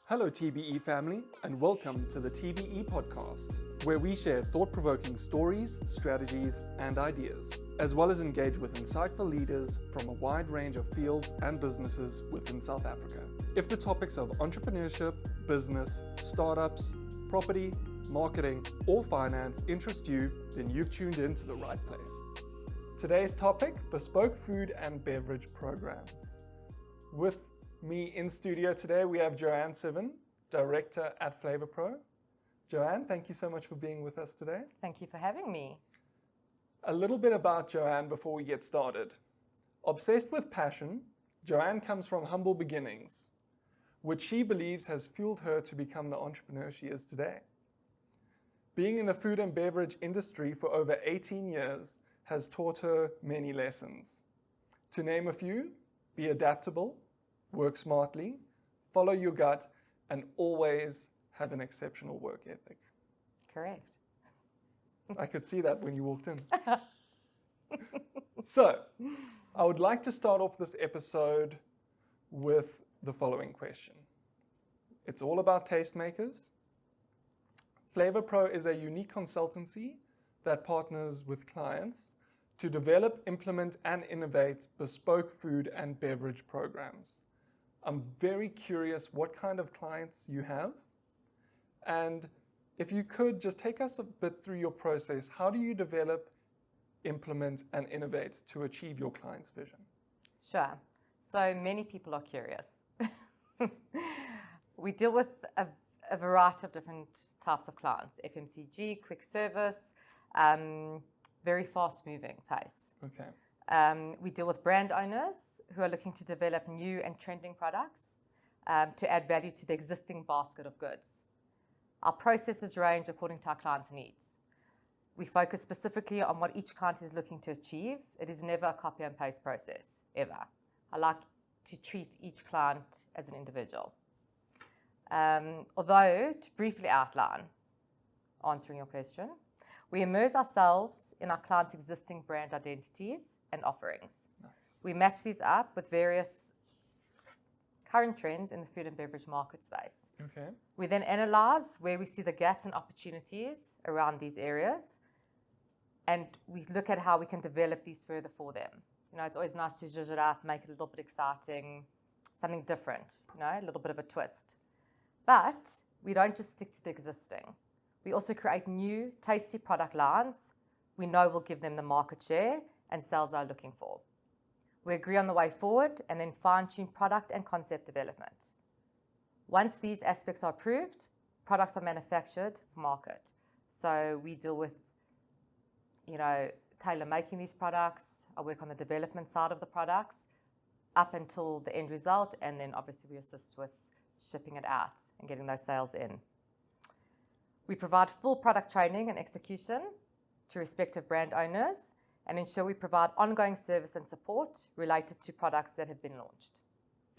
Hello TBE family, and welcome to the TBE podcast, where we share thought-provoking stories, strategies, and ideas, as well as engage with insightful leaders from a wide range of fields and businesses within South Africa. If the topics of entrepreneurship, business, startups, property, marketing, or finance interest you, then you've tuned in to the right place. Today's topic, Bespoke Food and Beverage Programmes. With me in studio today, we have Joanne Civin, Director at Flavourpro. Joanne, thank you so much for being with us today. Thank you for having me. A little bit about Joanne before we get started. Obsessed with passion, Joanne comes from humble beginnings, which she believes has fueled her to become the entrepreneur she is today. Being in the food and beverage industry for over 18 years has taught her many lessons. To name a few, be adaptable, work smartly, follow your gut, and always have an exceptional work ethic. Correct. I could see that when you walked in. So, I would like to start off this episode with the following question. It's all about tastemakers. Flavourpro is a unique consultancy that partners with clients to develop, implement, and innovate bespoke food and beverage programs. I'm very curious what kind of clients you have, and if you could just take us a bit through your process. How do you develop, implement, and innovate to achieve your client's vision? Sure. So many people are curious. We deal with a variety of different types of clients: FMCG, quick service, very fast-moving pace. Okay. We deal with brand owners who are looking to develop new and trending products to add value to the existing basket of goods. Our processes range according to our clients' needs. We focus specifically on what each client is looking to achieve. It is never a copy and paste process, ever. I like to treat each client as an individual. Although, to briefly outline, answering your question, we immerse ourselves in our clients' existing brand identities and offerings. Nice. We match these up with various current trends in the food and beverage market space. Okay. We then analyze where we see the gaps and opportunities around these areas, and we look at how we can develop these further for them. You know, it's always nice to zhuzh it up, make it a little bit exciting, something different, you know, a little bit of a twist. But we don't just stick to the existing. We also create new, tasty product lines we know will give them the market share and sales they're looking for. We agree on the way forward and then fine-tune product and concept development. Once these aspects are approved, products are manufactured for market. So we deal with, tailor-making these products. I work on the development side of the products up until the end result, and then obviously we assist with shipping it out and getting those sales in. We provide full product training and execution to respective brand owners and ensure we provide ongoing service and support related to products that have been launched.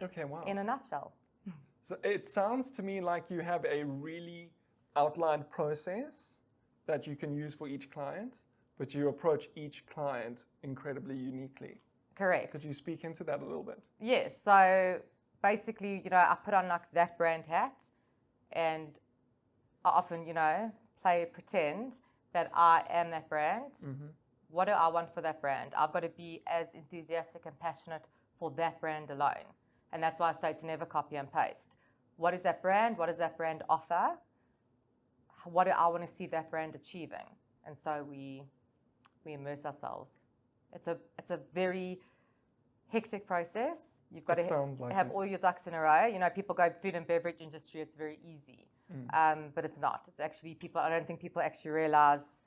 Okay, wow. In a nutshell. So it sounds to me like you have a really outlined process that you can use for each client, but you approach each client incredibly uniquely. Correct. Could you speak into that a little bit? Yes. So basically, I put on like that brand hat, and I often, pretend that I am that brand. Mm-hmm. What do I want for that brand? I've got to be as enthusiastic and passionate for that brand alone. And that's why I say it's never copy and paste. What is that brand? What does that brand offer? What do I want to see that brand achieving? And so we immerse ourselves. It's a very hectic process. You've got to have all your ducks in a row. People go food and beverage industry, it's very easy. But it's not. It's actually I don't think people actually realize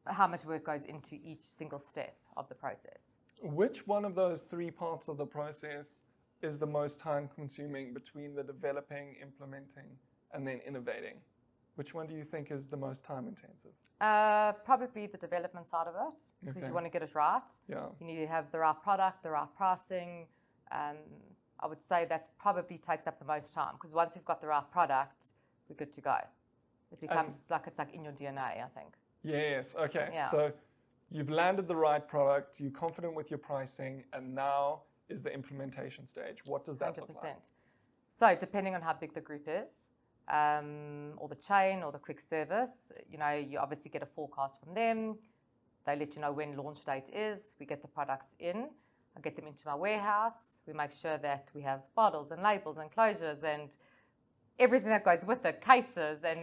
how much work goes into each single step of the process. Which one of those three parts of the process is the most time consuming between the developing, implementing, and then innovating? Which one do you think is the most time intensive? Probably the development side of it, because you want to get it right. Yeah. You need to have the right product, the right pricing. I would say that probably takes up the most time, because once we've got the right product, we're good to go. It becomes it's like in your DNA, I think. Yes, okay. Yeah. So you've landed the right product, you're confident with your pricing, and now is the implementation stage. What does that 100%. look like? So depending on how big the group is, or the chain or the quick service, you know, you obviously get a forecast from them. They let you know when launch date is. We get the products in. I get them into my warehouse. We make sure that we have bottles and labels and closures and everything that goes with it, cases and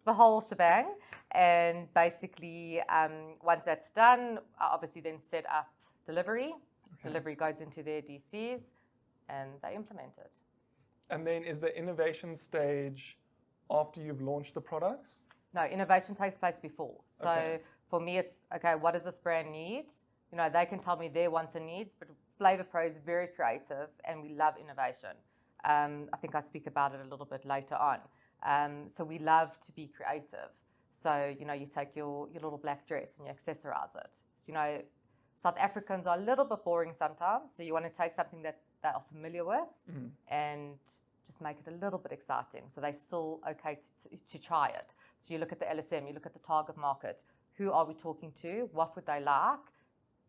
the whole shebang. And basically, once that's done, I obviously then set up delivery. Okay. Delivery goes into their DCs and they implement it. And then is the innovation stage after you've launched the products? No, innovation takes place before. So for me, it's, okay, what does this brand need? You know, they can tell me their wants and needs, but Flavourpro is very creative and we love innovation. I think I speak about it a little bit later on. So we love to be creative. So, you know, you take your little black dress and you accessorize it. So, you know, South Africans are a little bit boring sometimes. So you want to take something that they are familiar with and just make it a little bit exciting. So they're still okay to try it. So you look at the LSM, you look at the target market. Who are we talking to? What would they like?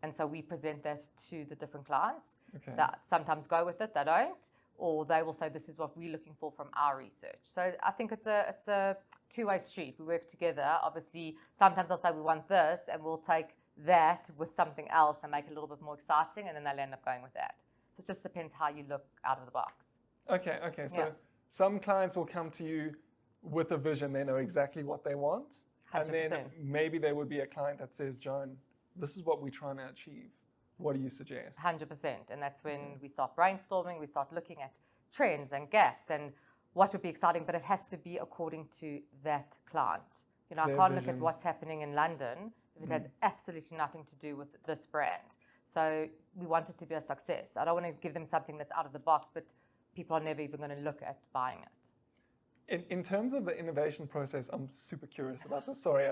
And so we present that to the different clients that sometimes go with it, they don't, or they will say, this is what we're looking for from our research. So I think it's a two-way street. We work together. Obviously, sometimes I'll say we want this, and we'll take that with something else and make it a little bit more exciting, and then they'll end up going with that. So it just depends how you look out of the box. Okay. So some clients will come to you with a vision. They know exactly what they want. 100%. And then maybe there would be a client that says, Joan, this is what we're trying to achieve. What do you suggest? 100%. And that's when we start brainstorming, we start looking at trends and gaps and what would be exciting, but it has to be according to that client. You know, I can't look at what's happening in London if it has absolutely nothing to do with this brand. So we want it to be a success. I don't want to give them something that's out of the box, but people are never even going to look at buying it. In terms of the innovation process, I'm super curious about this. Sorry.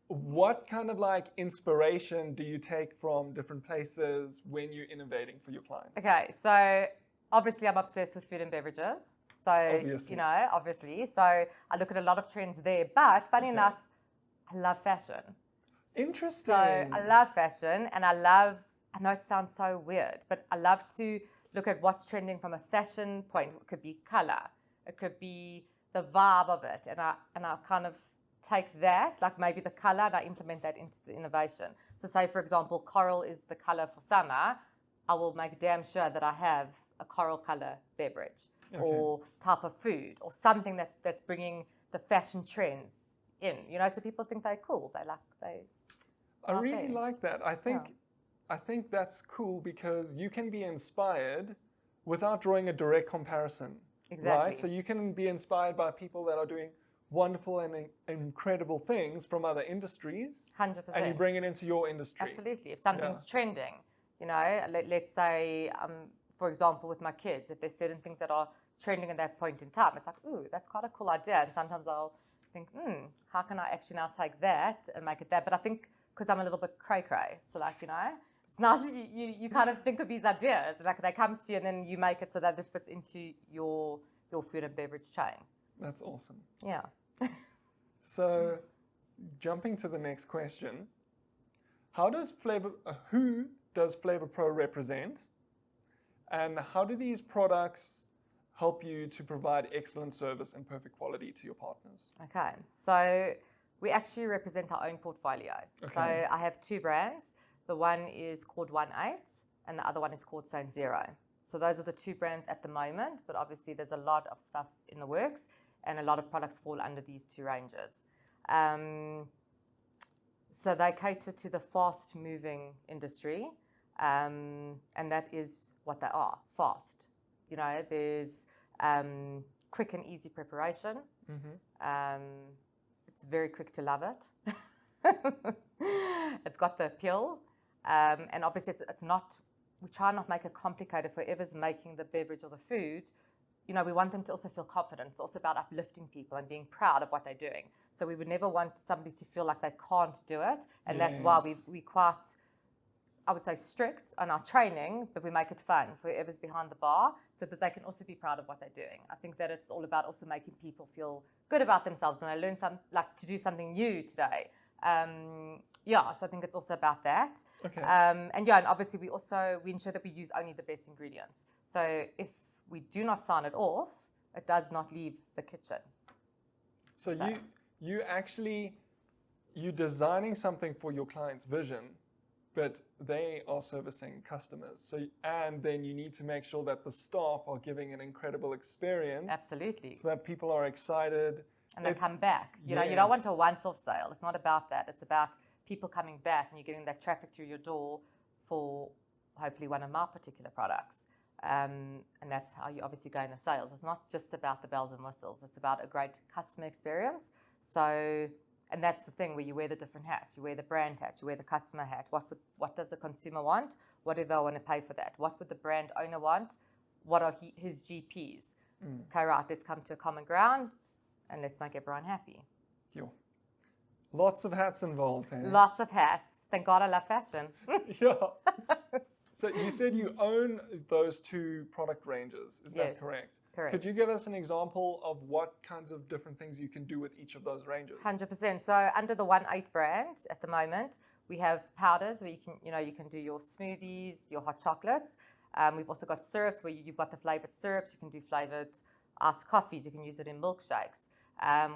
What kind of like inspiration do you take from different places when you're innovating for your clients? Okay, so obviously I'm obsessed with food and beverages. So, obviously. You know, obviously. So I look at a lot of trends there. But funny enough, I love fashion. Interesting. So I love fashion and I know it sounds so weird, but I love to look at what's trending from a fashion point. It could be color. It could be the vibe of it. And I kind of take that, like maybe the color, and I implement that into the innovation. So say, for example, coral is the color for summer. I will make damn sure that I have a coral color beverage or type of food or something that's bringing the fashion trends in, you know, so people think they're cool. I really like that. I think that's cool because you can be inspired without drawing a direct comparison. Exactly. Right? So you can be inspired by people that are doing wonderful and incredible things from other industries. 100%. And you bring it into your industry. Absolutely. If something's trending, you know, let's say, for example, with my kids, if there's certain things that are trending at that point in time, it's like, ooh, that's quite a cool idea. And sometimes I'll think, how can I actually now take that and make it that? But I think because I'm a little bit cray-cray, so like, you know, it's nice you kind of think of these ideas, like they come to you and then you make it so that it fits into your food and beverage chain. That's awesome. Yeah. So, jumping to the next question, who does Flavourpro represent, and how do these products help you to provide excellent service and perfect quality to your partners? Okay, so we actually represent our own portfolio. Okay. So I have two brands. The one is called 18 and the other one is called Saint Zero. So those are the two brands at the moment, but obviously there's a lot of stuff in the works and a lot of products fall under these two ranges. So they cater to the fast-moving industry, and that is what they are, fast. You know, there's quick and easy preparation. Mm-hmm. It's very quick to love it. It's got the appeal, and obviously it's not. We try not make it complicated for whoever's making the beverage or the food. You know, we want them to also feel confident. It's also about uplifting people and being proud of what they're doing. So we would never want somebody to feel like they can't do it. And that's why we quite, I would say, strict on our training, but we make it fun for whoever's behind the bar so that they can also be proud of what they're doing. I think that it's all about also making people feel good about themselves and they learn to do something new today. So I think it's also about that. Okay. And obviously we ensure that we use only the best ingredients. So if we do not sign it off, it does not leave the kitchen. So you're designing something for your client's vision, but they are servicing customers. So, and then you need to make sure that the staff are giving an incredible experience. Absolutely. So that people are excited. And they come back. You know, you don't want a once-off sale. It's not about that. It's about people coming back and you're getting that traffic through your door for hopefully one of my particular products. And that's how you obviously gain the sales. It's not just about the bells and whistles. It's about a great customer experience. So, and that's the thing where you wear the different hats. You wear the brand hat. You wear the customer hat. What does the consumer want? What do they want to pay for that? What would the brand owner want? What are his GPs? Okay, right. Let's come to a common ground and let's make everyone happy. Yo. Lots of hats involved. Eh? Lots of hats. Thank God I love fashion. Yeah. So you said you own those two product ranges. Is that correct? Correct. Could you give us an example of what kinds of different things you can do with each of those ranges? 100%. So under the 1-8 brand at the moment, we have powders where you can do your smoothies, your hot chocolates. We've also got syrups where you've got the flavored syrups. You can do flavored iced coffees. You can use it in milkshakes.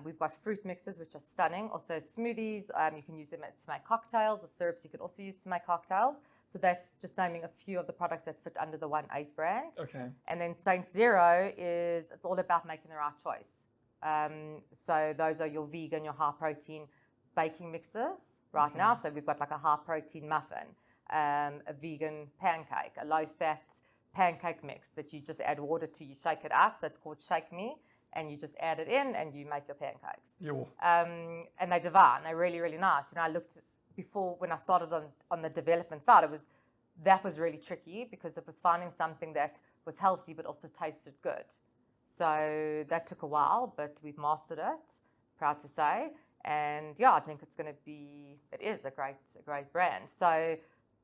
We've got fruit mixes, which are stunning. Also smoothies, you can use them to make cocktails. The syrups you could also use to make cocktails. So that's just naming a few of the products that fit under the 1-8 brand. Okay. And then Saint Zero it's all about making the right choice. So those are your vegan, your high protein baking mixes right now. So we've got like a high protein muffin, a vegan pancake, a low fat pancake mix that you just add water to, you shake it up. So it's called Shake Me. And you just add it in and you make your pancakes. And they're divine. They're really, really nice. I looked before when I started on the development side, that was really tricky because it was finding something that was healthy but also tasted good. So that took a while, but we've mastered it, proud to say. And yeah, I think it is a great brand. So,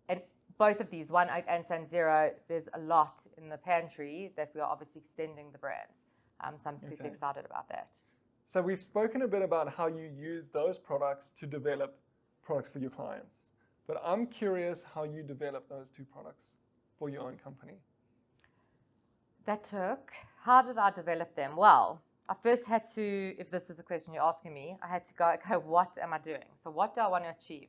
and both of these, 1-8 and Saint Zero, there's a lot in the pantry that we are obviously extending the brands. So I'm super excited about that. So we've spoken a bit about how you use those products to develop products for your clients. But I'm curious how you develop those two products for your own company. How did I develop them? Well, I first had to, if this is a question you're asking me, I had to go, okay, what am I doing? So what do I want to achieve?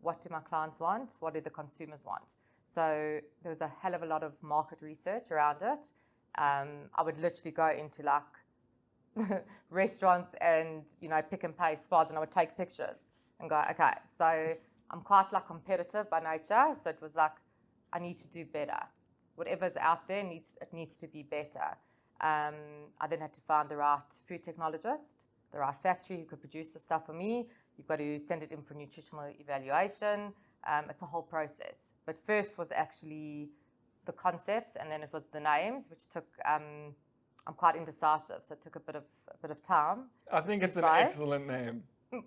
What do my clients want? What do the consumers want? So there was a hell of a lot of market research around it. I would literally go into like restaurants and pick and pay spots, and I would take pictures and go, okay, so I'm quite like competitive by nature, so it was like I need to do better. Whatever's out there it needs to be better. I then had to find the right food technologist, the right factory who could produce the stuff for me. You've got to send it in for nutritional evaluation. It's a whole process. But first was actually the concepts, and then it was the names, which took. I'm quite indecisive, so it took a bit of time. I think it's an excellent name,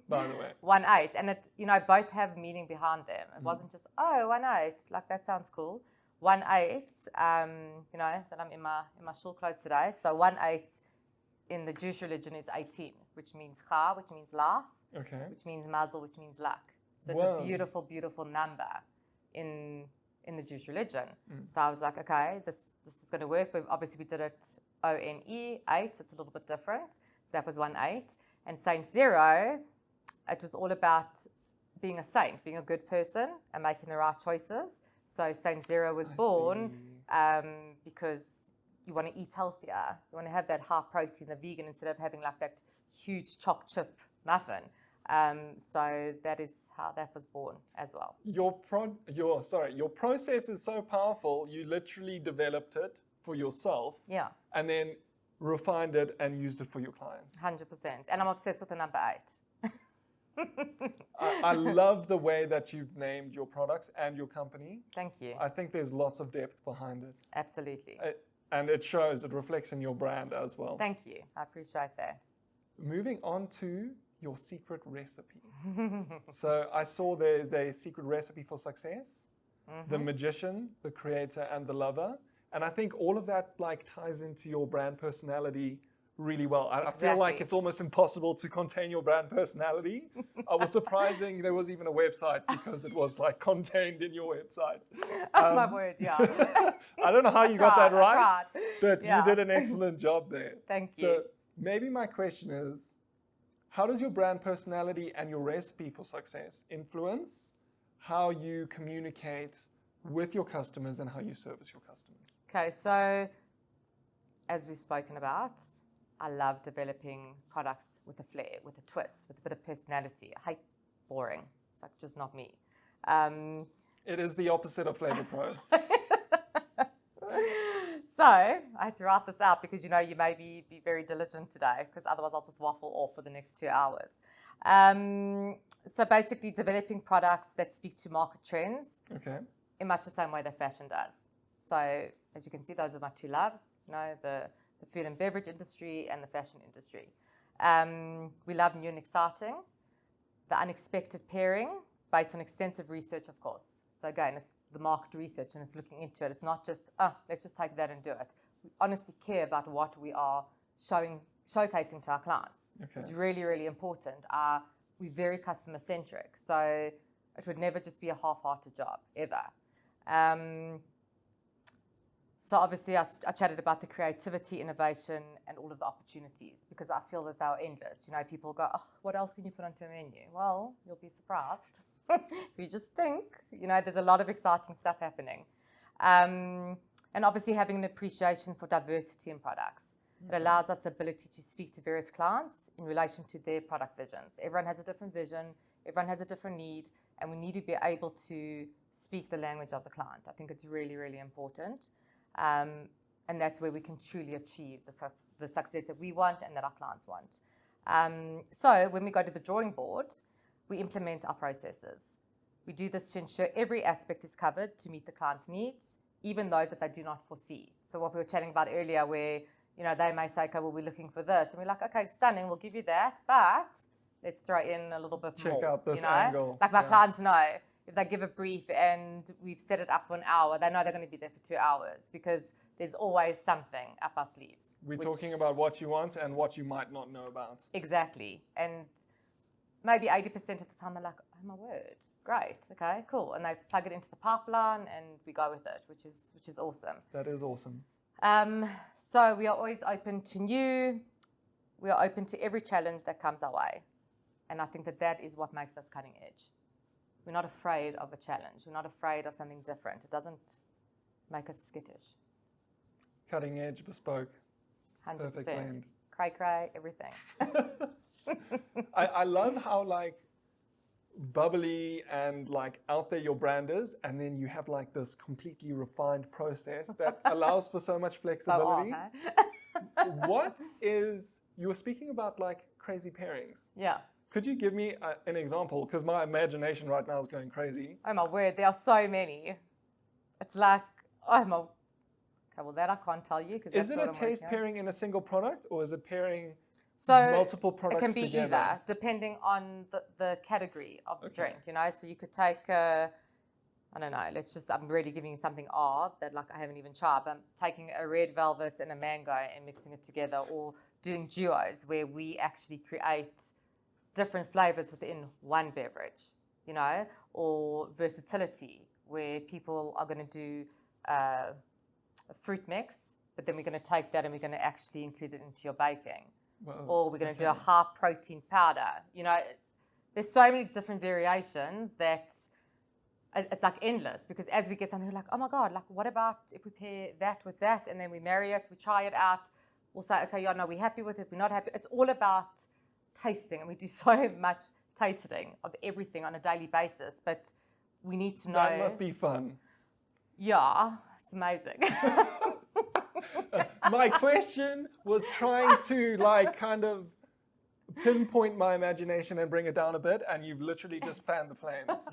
by the way. 1-8, and it both have meaning behind them. It wasn't just 1-8, like that sounds cool. 1-8, that I'm in my shul clothes today. So 1-8 in the Jewish religion is 18, which means cha, which means life, which means mazel, which means luck. So it's a beautiful, beautiful number in the Jewish religion. So I was like, okay, this is going to work. Obviously, we did it ONE, 8, so it's a little bit different. So that was 1-8. And Saint Zero, it was all about being a saint, being a good person and making the right choices. So Saint Zero was born because you want to eat healthier. You want to have that high protein, the vegan, instead of having like that huge choc chip muffin. So that is how that was born as well. Your process is so powerful. You literally developed it for yourself. Yeah. And then refined it and used it for your clients. 100%. And I'm obsessed with the number 8. I love the way that you've named your products and your company. Thank you. I think there's lots of depth behind it. Absolutely. And it shows, it reflects in your brand as well. Thank you. I appreciate that. Moving on to your secret recipe. So I saw there's a secret recipe for success, the magician, the creator, and the lover. And I think all of that like ties into your brand personality really well. I feel like it's almost impossible to contain your brand personality. I was surprising there was even a website because it was like contained in your website. Oh my word, yeah. I don't know how you got that right, I tried. but you did an excellent job there. Thank you. So maybe my question is, how does your brand personality and your recipe for success influence how you communicate with your customers and how you service your customers? Okay, so as we've spoken about, I love developing products with a flair, with a twist, with a bit of personality. I hate boring. It's like just not me. It is the opposite of Flavourpro. So I had to write this out because, you may be very diligent today because otherwise I'll just waffle off for the next 2 hours. So basically developing products that speak to market trends in much the same way that fashion does. So as you can see, those are my two loves, the food and beverage industry and the fashion industry. We love new and exciting, the unexpected pairing based on extensive research, of course. So again, it's the market research and it's looking into it. It's not just, let's just take that and do it. We honestly care about what we are showcasing to our clients. It's really, really important. We're very customer centric. So it would never just be a half-hearted job, ever. So obviously I chatted about the creativity, innovation, and all of the opportunities because I feel that they're endless. People go, what else can you put onto a menu? Well, you'll be surprised. If you just think, there's a lot of exciting stuff happening. And obviously having an appreciation for diversity in products. It allows us the ability to speak to various clients in relation to their product visions. Everyone has a different vision, everyone has a different need, and we need to be able to speak the language of the client. I think it's really, really important. And that's where we can truly achieve the success that we want and that our clients want. So when we go to the drawing board, we implement our processes. We do this to ensure every aspect is covered to meet the client's needs, even those that they do not foresee. So what we were chatting about earlier where, they may say, okay, well, we're looking for this. And we're like, okay, stunning, we'll give you that, but let's throw in a little bit more. Check out this angle. Like my clients know, if they give a brief and we've set it up for an hour, they know they're going to be there for 2 hours because there's always something up our sleeves. We're talking about what you want and what you might not know about. Exactly. And maybe 80% of the time they're like, oh my word, great, okay, cool. And they plug it into the pipeline and we go with it, which is awesome. That is awesome. So we are always open to new. We are open to every challenge that comes our way. And I think that is what makes us cutting edge. We're not afraid of a challenge. We're not afraid of something different. It doesn't make us skittish. Cutting edge, bespoke. 100%. Perfect blend. Cray, everything. I love how bubbly and out there your brand is, and then you have this completely refined process that allows for so much flexibility. You were speaking about crazy pairings. Yeah. Could you give me an example? Because my imagination right now is going crazy. Oh my word, there are so many. It's like, okay, well that I can't tell you. Is it a taste pairing in a single product, or is it pairing so multiple products together? It can be either, depending on the category of the drink, So you could take, I don't know, I'm really giving you something odd that I haven't even tried. But I'm taking a red velvet and a mango and mixing it together, or doing duos where we actually create different flavors within one beverage, or versatility where people are going to do a fruit mix, but then we're going to take that and we're going to actually include it into your baking. Whoa, or we're going to do a high protein powder. There's so many different variations that it's endless, because as we get something, we're like, oh my God, what about if we pair that with that and then we marry it, we try it out, we'll say, okay, we're happy with it, we're not happy. It's all about tasting, and we do so much tasting of everything on a daily basis, but we need to know. That must be fun. Yeah, it's amazing. My question was trying to kind of pinpoint my imagination and bring it down a bit, and you've literally just fanned the flames.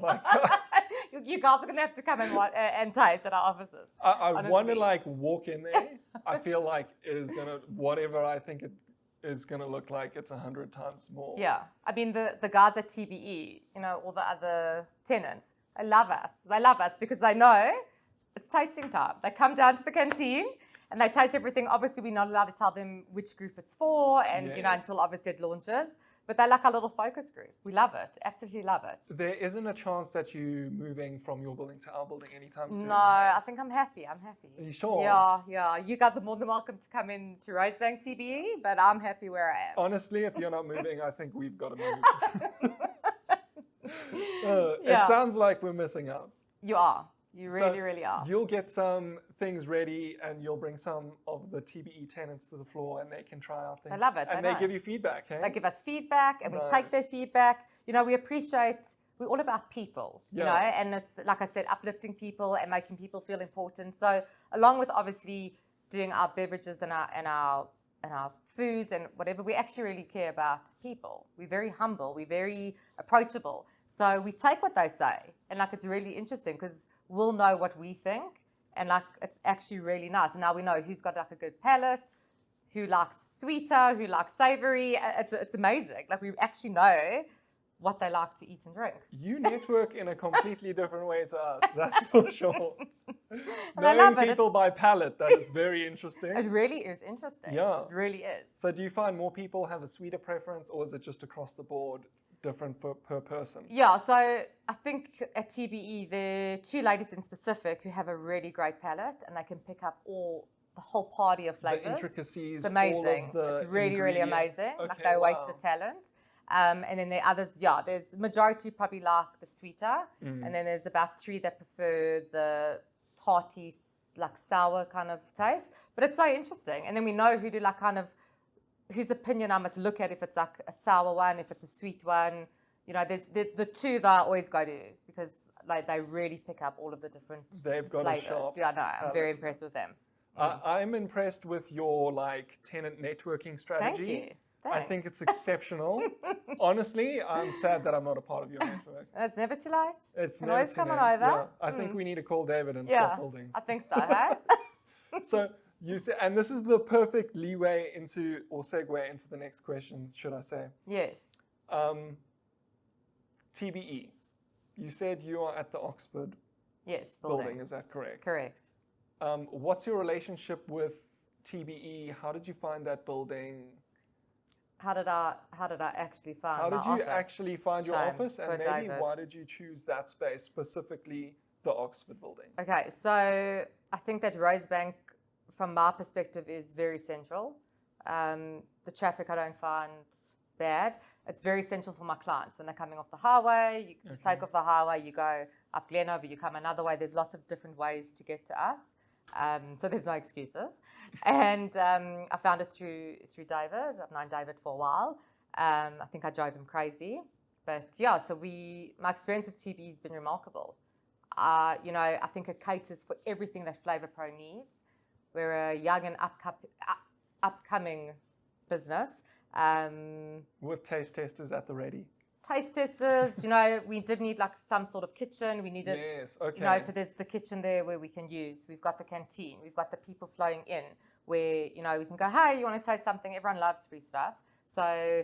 You guys are going to have to come and taste at our offices. I want to walk in there. I feel like it is going to, whatever I think it is going to look like, it's 100 times more. Yeah. I mean, the guys at TBE, all the other tenants, they love us. They love us because they know it's tasting time. They come down to the canteen and they taste everything. Obviously, we're not allowed to tell them which group it's for, and until obviously it launches. But they're like our little focus group. We love it. Absolutely love it. There isn't a chance that you're moving from your building to our building anytime soon? No, I think I'm happy. Are you sure? Yeah. You guys are more than welcome to come in to Rosebank TBE, but I'm happy where I am. Honestly, if you're not moving, I think we've got to move. It sounds like we're missing out. You are. You really are. You'll get some things ready and you'll bring some of the TBE tenants to the floor and they can try out things. I love it. And they give you feedback, hey? They give us feedback and we take their feedback. You know, we appreciate, we're all about people, you know, and it's, like I said, uplifting people and making people feel important. So along with obviously doing our beverages and our foods and whatever, we actually really care about people. We're very humble. We're very approachable. So we take what they say and like it's really interesting because we'll know what we think, and like it's actually really nice. And now we know who's got like a good palate, who likes sweeter, who likes savory. It's amazing. Like we actually know what they like to eat and drink. You network in a completely different way to us, that's for sure. Knowing people by palate, that is very interesting. It really is interesting. Yeah. It really is. So do you find more people have a sweeter preference, or is it just across the board different per person? Yeah, so I think at TBE, there are two ladies in specific who have a really great palate and they can pick up the whole party of flavors. The intricacies, it's amazing. All of the it's really amazing. Okay, like no wasted talent. And then there are others, there's majority probably like the sweeter. And then there's about 3 that prefer the tarty, like sour kind of taste. But it's so interesting. And then we know who do like kind of, whose opinion I must look at, if it's like a sour one, if it's a sweet one. You know, there's the 2 that I always go to because like they really pick up all of the different They've got flavors. a sharp Yeah, no, I'm very impressed with them. I'm impressed with your like tenant networking strategy. Thank you. Thanks. I think it's exceptional. Honestly, I'm sad that I'm not a part of your network. It's never too late. It's can never always too come late. on over. Yeah, I think we need to call David and start buildings. I think so, hey? So you say, and this is the perfect leeway into, or segue into the next question, should I say? Yes. TBE. You said you are at the Oxford building. Is that correct? Correct. What's your relationship with TBE? How did you find that building? How did I actually find How did you office? Actually find your office? And maybe David. Why did you choose that space, specifically the Oxford building? Okay, so I think that Rosebank, from my perspective, is very central. The traffic I don't find bad. It's very central for my clients when they're coming off the highway. You take off the highway, you go up Glenover, you come another way. There's lots of different ways to get to us. So there's no excuses. And I found it through David. I've known David for a while. I think I drove him crazy. But yeah, so my experience with TBE has been remarkable. You know, I think it caters for everything that Flavourpro needs. We're a young and upcoming business. With taste testers at the ready. Taste testers, you know, we did need like some sort of kitchen. We needed, you know, so there's the kitchen there where we can use. We've got the canteen. We've got the people flowing in where, you know, we can go, hey, you want to taste something? Everyone loves free stuff. So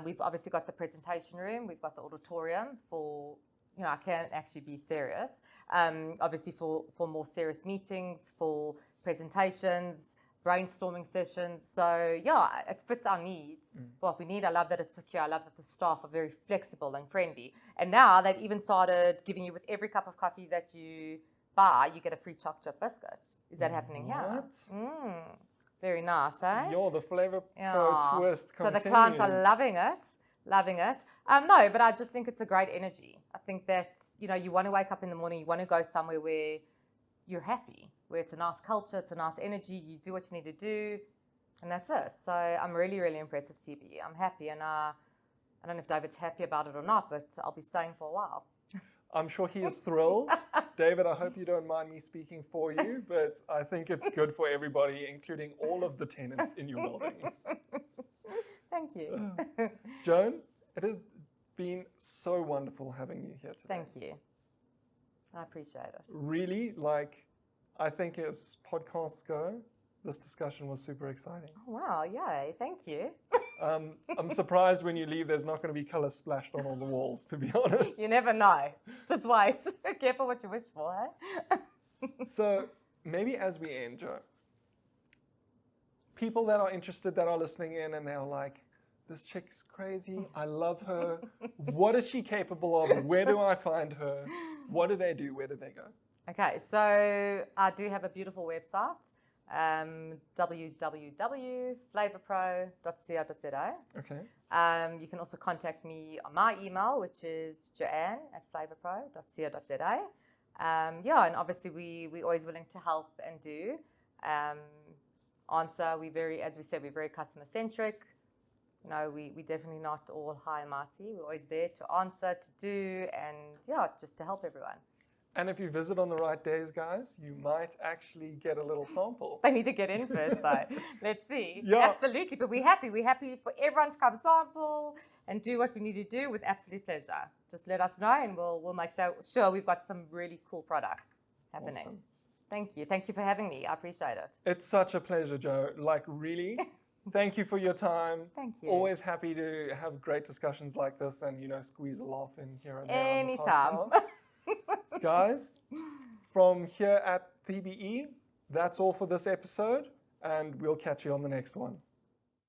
we've obviously got the presentation room. We've got the auditorium for, you know, I can't actually be serious. Obviously for more serious meetings, for presentations, brainstorming sessions. So yeah, it fits our needs for what we need. I love that it's secure. I love that the staff are very flexible and friendly. And now they've even started giving you, with every cup of coffee that you buy, you get a free chocolate chip biscuit. Is that happening here? Very nice, eh? You're the Flavourpro twist continues. So the clients are loving it. No, but I just think it's a great energy. I think that, you know, you want to wake up in the morning, you want to go somewhere where you're happy, where it's a nice culture, it's a nice energy, you do what you need to do, and that's it. So I'm really, really impressed with TBE. I'm happy, and I don't know if David's happy about it or not, but I'll be staying for a while. I'm sure he is thrilled. David, I hope you don't mind me speaking for you, but I think it's good for everybody, including all of the tenants in your building. Thank you. Joan, it has been so wonderful having you here today. Thank you. I appreciate it. Really, I think as podcasts go, this discussion was super exciting. Oh, wow, yay, thank you. I'm surprised when you leave there's not going to be colour splashed on all the walls, to be honest. You never know. Just wait. Careful what you wish for, eh? So maybe as we end, Jo, people that are interested, that are listening in, and they're like, this chick's crazy, I love her. What is she capable of? Where do I find her? What do they do? Where do they go? Okay, so I do have a beautiful website, www.flavourpro.co.za. Okay. You can also contact me on my email, which is joanne@flavourpro.co.za. Yeah, and obviously we're always willing to help and do. Answer, as we said, we're very customer centric. You know, we're definitely not all high and mighty. We're always there to answer, to do, and yeah, just to help everyone. And if you visit on the right days, guys, you might actually get a little sample. They need to get in first, though. Let's see. Yeah. Absolutely. But we're happy. We're happy for everyone to come sample and do what we need to do with absolute pleasure. Just let us know, and we'll make sure we've got some really cool products happening. Awesome. Thank you. Thank you for having me. I appreciate it. It's such a pleasure, Jo. Like, really, thank you for your time. Thank you. Always happy to have great discussions like this and, you know, squeeze a laugh in here and there. Anytime. On the podcast. Guys, from here at TBE, that's all for this episode, and we'll catch you on the next one.